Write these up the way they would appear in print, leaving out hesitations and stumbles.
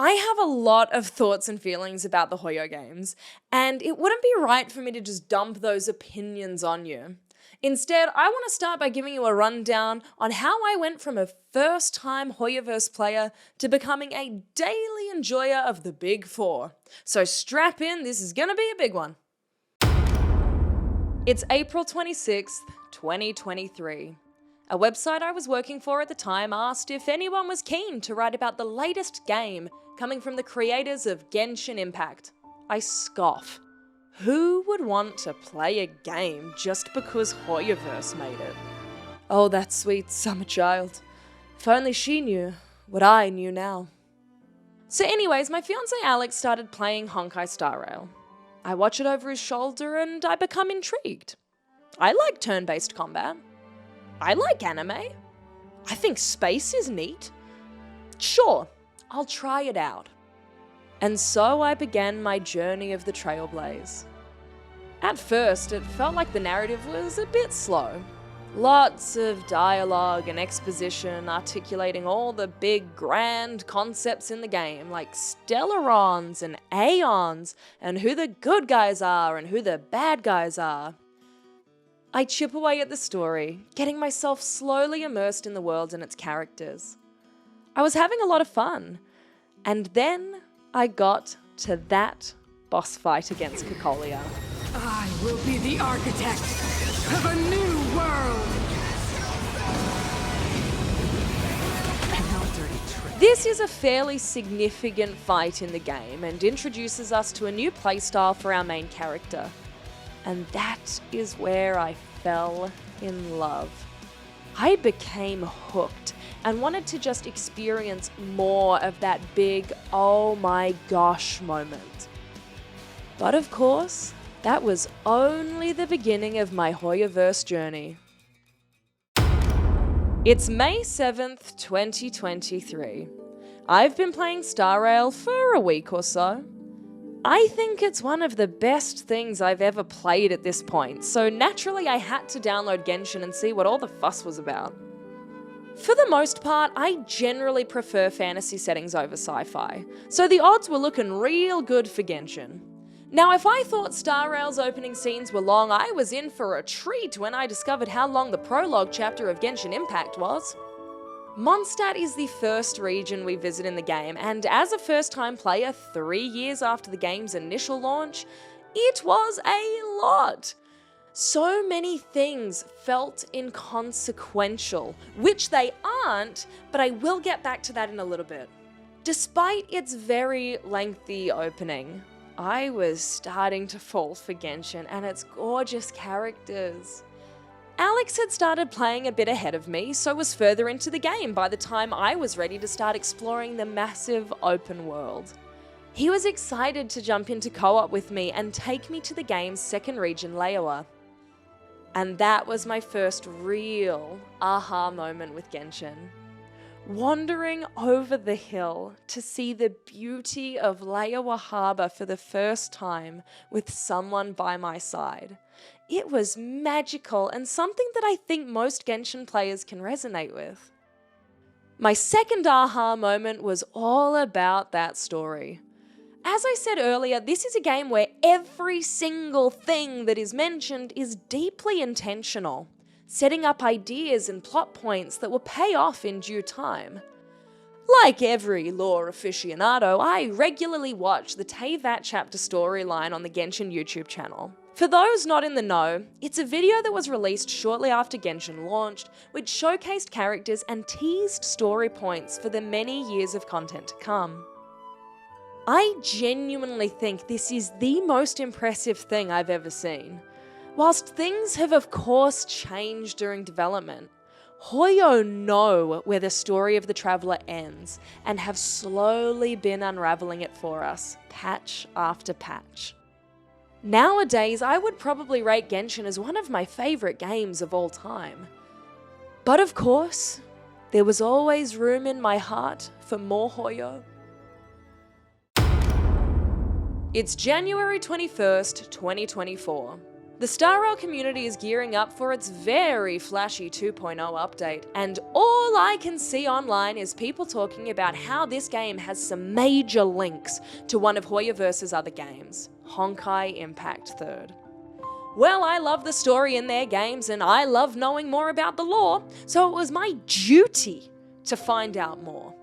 I have a lot of thoughts and feelings about the Hoyo games, and it wouldn't be right for me to just dump those opinions on you. Instead, I want to start by giving you a rundown on how I went from a first-time Hoyoverse player to becoming a daily enjoyer of the Big Four. So strap in, this is gonna be a big one. It's April 26th, 2023. A website I was working for at the time asked if anyone was keen to write about the latest game coming from the creators of Genshin Impact. I scoff. Who would want to play a game just because Hoyoverse made it? Oh, that sweet summer child. If only she knew what I knew now. So anyways, my fiance Alex started playing Honkai Star Rail. I watch it over his shoulder and I become intrigued. I like turn-based combat. I like anime. I think space is neat. Sure, I'll try it out. And so I began my journey of the Trailblaze. At first, it felt like the narrative was a bit slow. Lots of dialogue and exposition articulating all the big, grand concepts in the game, like Stellarons and Aeons, and who the good guys are and who the bad guys are. I chip away at the story, getting myself slowly immersed in the world and its characters. I was having a lot of fun, and then I got to that boss fight against Cocolia. I will be the architect of a new world! This is a fairly significant fight in the game and introduces us to a new playstyle for our main character. And that is where I fell in love. I became hooked and wanted to just experience more of that big, oh my gosh moment. But of course, that was only the beginning of my Hoyoverse journey. It's May 7th, 2023. I've been playing Star Rail for a week or so. I think it's one of the best things I've ever played at this point, so naturally I had to download Genshin and see what all the fuss was about. For the most part, I generally prefer fantasy settings over sci-fi, so the odds were looking real good for Genshin. Now, if I thought Star Rail's opening scenes were long, I was in for a treat when I discovered how long the prologue chapter of Genshin Impact was. Mondstadt is the first region we visit in the game, and as a first-time player 3 years after the game's initial launch, it was a lot. So many things felt inconsequential, which they aren't, but I will get back to that in a little bit. Despite its very lengthy opening, I was starting to fall for Genshin and its gorgeous characters. Alex had started playing a bit ahead of me, so was further into the game by the time I was ready to start exploring the massive open world. He was excited to jump into co-op with me and take me to the game's second region, Leywa. And that was my first real aha moment with Genshin. Wandering over the hill to see the beauty of Leywa Harbor for the first time with someone by my side. It was magical and something that I think most Genshin players can resonate with. My second aha moment was all about that story. As I said earlier, this is a game where every single thing that is mentioned is deeply intentional, setting up ideas and plot points that will pay off in due time. Like every lore aficionado, I regularly watch the Teyvat chapter storyline on the Genshin YouTube channel. For those not in the know, it's a video that was released shortly after Genshin launched, which showcased characters and teased story points for the many years of content to come. I genuinely think this is the most impressive thing I've ever seen. Whilst things have of course changed during development, Hoyo know where the story of the Traveller ends and have slowly been unravelling it for us, patch after patch. Nowadays, I would probably rate Genshin as one of my favourite games of all time. But of course, there was always room in my heart for more Hoyo. It's January 21st, 2024. The Star Rail community is gearing up for its very flashy 2.0 update, and all I can see online is people talking about how this game has some major links to one of Hoyoverse's other games, Honkai Impact 3rd. Well, I love the story in their games and I love knowing more about the lore, so it was my duty to find out more.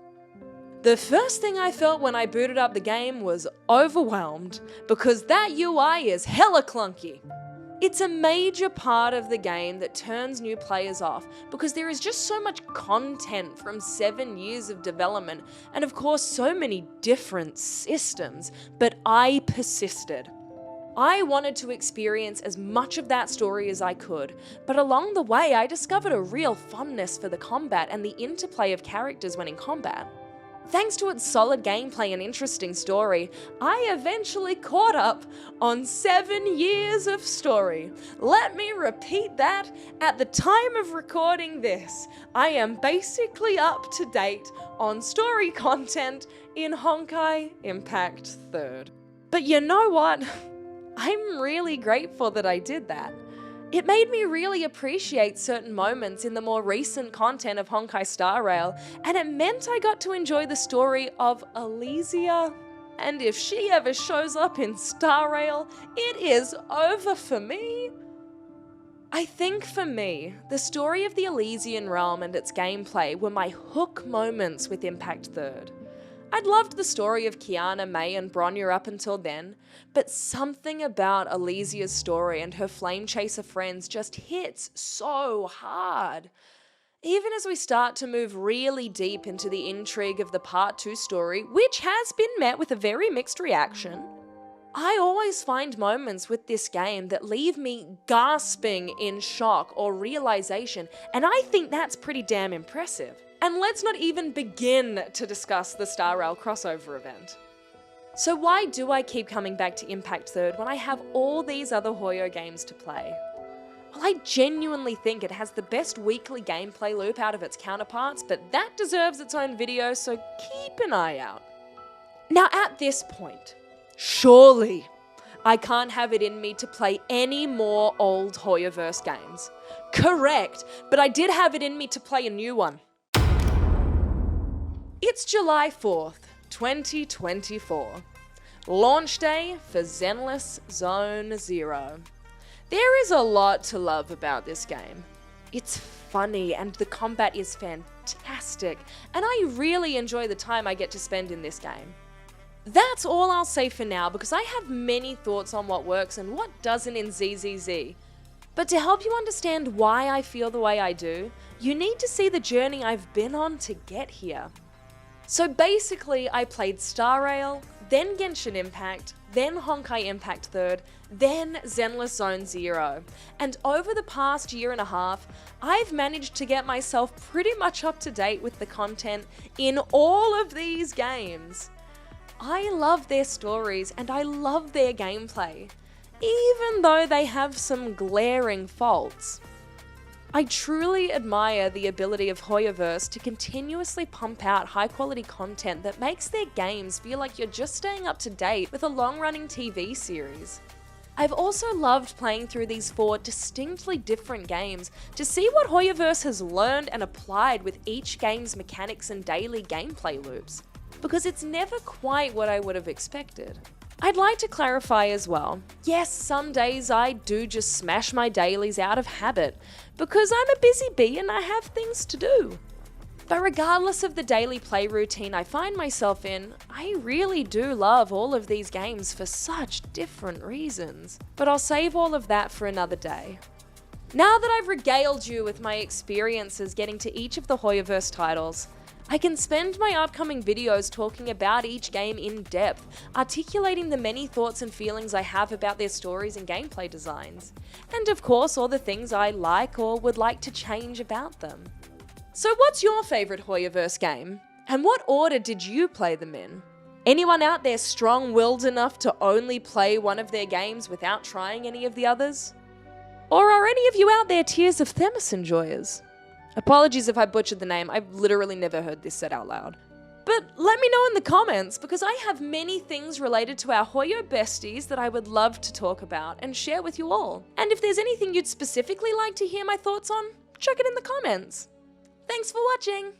The first thing I felt when I booted up the game was overwhelmed, because that UI is hella clunky. It's a major part of the game that turns new players off because there is just so much content from 7 years of development and of course so many different systems, but I persisted. I wanted to experience as much of that story as I could, but along the way I discovered a real fondness for the combat and the interplay of characters when in combat. Thanks to its solid gameplay and interesting story, I eventually caught up on 7 years of story. Let me repeat that, at the time of recording this, I am basically up to date on story content in Honkai Impact 3rd. But you know what? I'm really grateful that I did that. It made me really appreciate certain moments in the more recent content of Honkai Star Rail, and it meant I got to enjoy the story of Elysia. And if she ever shows up in Star Rail, it is over for me. I think for me, the story of the Elysian realm and its gameplay were my hook moments with Impact 3rd. I'd loved the story of Kiana, May, and Bronya up until then, but something about Elysia's story and her flame chaser friends just hits so hard. Even as we start to move really deep into the intrigue of the Part 2 story, which has been met with a very mixed reaction, I always find moments with this game that leave me gasping in shock or realization, and I think that's pretty damn impressive. And let's not even begin to discuss the Star Rail crossover event. So why do I keep coming back to Impact 3rd when I have all these other Hoyo games to play? Well, I genuinely think it has the best weekly gameplay loop out of its counterparts, but that deserves its own video, so keep an eye out. Now at this point, surely I can't have it in me to play any more old Hoyoverse games. Correct, but I did have it in me to play a new one. It's July 4th, 2024. Launch day for Zenless Zone 0. There is a lot to love about this game. It's funny and the combat is fantastic, and I really enjoy the time I get to spend in this game. That's all I'll say for now because I have many thoughts on what works and what doesn't in ZZZ. But to help you understand why I feel the way I do, you need to see the journey I've been on to get here. So basically, I played Star Rail, then Genshin Impact, then Honkai Impact 3rd, then Zenless Zone 0. And over the past year and a half, I've managed to get myself pretty much up to date with the content in all of these games. I love their stories and I love their gameplay, even though they have some glaring faults. I truly admire the ability of Hoyoverse to continuously pump out high-quality content that makes their games feel like you're just staying up to date with a long-running TV series. I've also loved playing through these 4 distinctly different games to see what Hoyoverse has learned and applied with each game's mechanics and daily gameplay loops, because it's never quite what I would have expected. I'd like to clarify as well, yes, some days I do just smash my dailies out of habit, because I'm a busy bee and I have things to do. But regardless of the daily play routine I find myself in, I really do love all of these games for such different reasons. But I'll save all of that for another day. Now that I've regaled you with my experiences getting to each of the Hoyoverse titles, I can spend my upcoming videos talking about each game in depth, articulating the many thoughts and feelings I have about their stories and gameplay designs, and of course all the things I like or would like to change about them. So what's your favourite Hoyoverse game? And what order did you play them in? Anyone out there strong-willed enough to only play one of their games without trying any of the others? Or are any of you out there Tears of Themis enjoyers? Apologies if I butchered the name, I've literally never heard this said out loud. But let me know in the comments, because I have many things related to our Hoyo besties that I would love to talk about and share with you all. And if there's anything you'd specifically like to hear my thoughts on, chuck it in the comments. Thanks for watching!